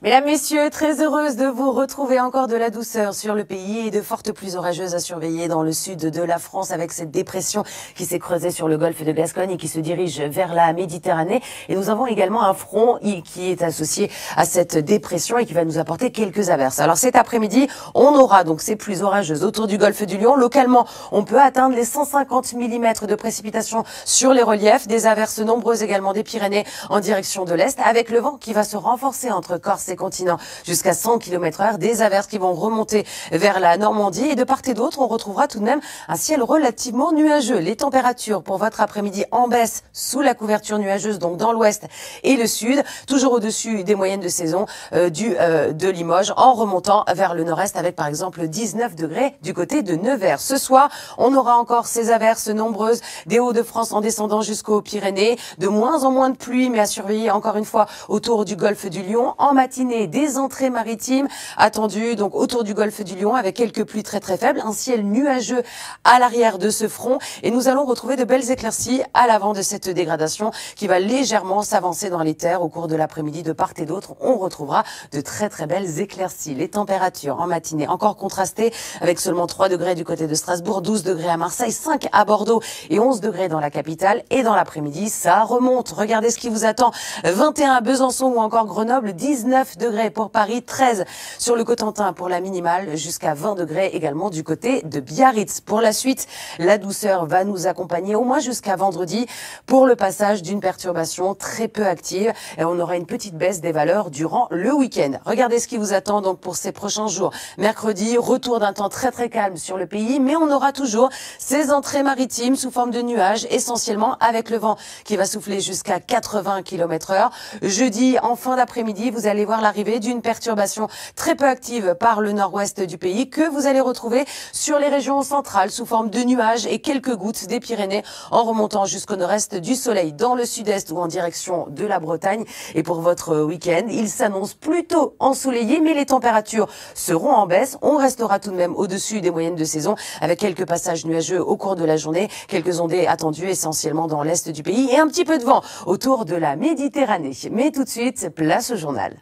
Mesdames, Messieurs, très heureuse de vous retrouver. Encore de la douceur sur le pays et de fortes pluies orageuses à surveiller dans le sud de la France avec cette dépression qui s'est creusée sur le golfe de Gascogne et qui se dirige vers la Méditerranée. Et nous avons également un front qui est associé à cette dépression et qui va nous apporter quelques averses. Alors cet après-midi, on aura donc ces pluies orageuses autour du golfe du Lion. Localement, on peut atteindre les 150 mm de précipitations sur les reliefs. Des averses nombreuses également des Pyrénées en direction de l'Est avec le vent qui va se renforcer entre Corse et continent jusqu'à 100 km/h, des averses qui vont remonter vers la Normandie et de part et d'autre, on retrouvera tout de même un ciel relativement nuageux. Les températures pour votre après-midi en baisse sous la couverture nuageuse, donc dans l'ouest et le sud, toujours au-dessus des moyennes de saison de Limoges, en remontant vers le nord-est avec par exemple 19 degrés du côté de Nevers. Ce soir, on aura encore ces averses nombreuses des Hauts-de-France en descendant jusqu'aux Pyrénées, de moins en moins de pluie, mais à surveiller encore une fois autour du golfe du Lion. En matinée, des entrées maritimes attendues donc autour du golfe du Lion avec quelques pluies très faibles, un ciel nuageux à l'arrière de ce front et nous allons retrouver de belles éclaircies à l'avant de cette dégradation qui va légèrement s'avancer dans les terres au cours de l'après-midi. De part et d'autre, on retrouvera de très belles éclaircies. Les températures en matinée encore contrastées avec seulement 3 degrés du côté de Strasbourg, 12 degrés à Marseille, 5 à Bordeaux et 11 degrés dans la capitale. Et dans l'après-midi, ça remonte. Regardez ce qui vous attend. 21 à Besançon ou encore Grenoble, 19 degrés pour Paris, 13 sur le Cotentin pour la minimale, jusqu'à 20 degrés également du côté de Biarritz. Pour la suite, la douceur va nous accompagner au moins jusqu'à vendredi pour le passage d'une perturbation très peu active et on aura une petite baisse des valeurs durant le week-end. Regardez ce qui vous attend donc pour ces prochains jours. Mercredi, retour d'un temps très calme sur le pays, mais on aura toujours ces entrées maritimes sous forme de nuages, essentiellement avec le vent qui va souffler jusqu'à 80 km/h. Jeudi, en fin d'après-midi, vous allez voir l'arrivée d'une perturbation très peu active par le nord-ouest du pays que vous allez retrouver sur les régions centrales sous forme de nuages et quelques gouttes des Pyrénées en remontant jusqu'au nord-est, du soleil dans le sud-est ou en direction de la Bretagne. Et pour votre week-end, il s'annonce plutôt ensoleillé, mais les températures seront en baisse. On restera tout de même au-dessus des moyennes de saison avec quelques passages nuageux au cours de la journée, quelques ondées attendues essentiellement dans l'est du pays et un petit peu de vent autour de la Méditerranée. Mais tout de suite, place au journal.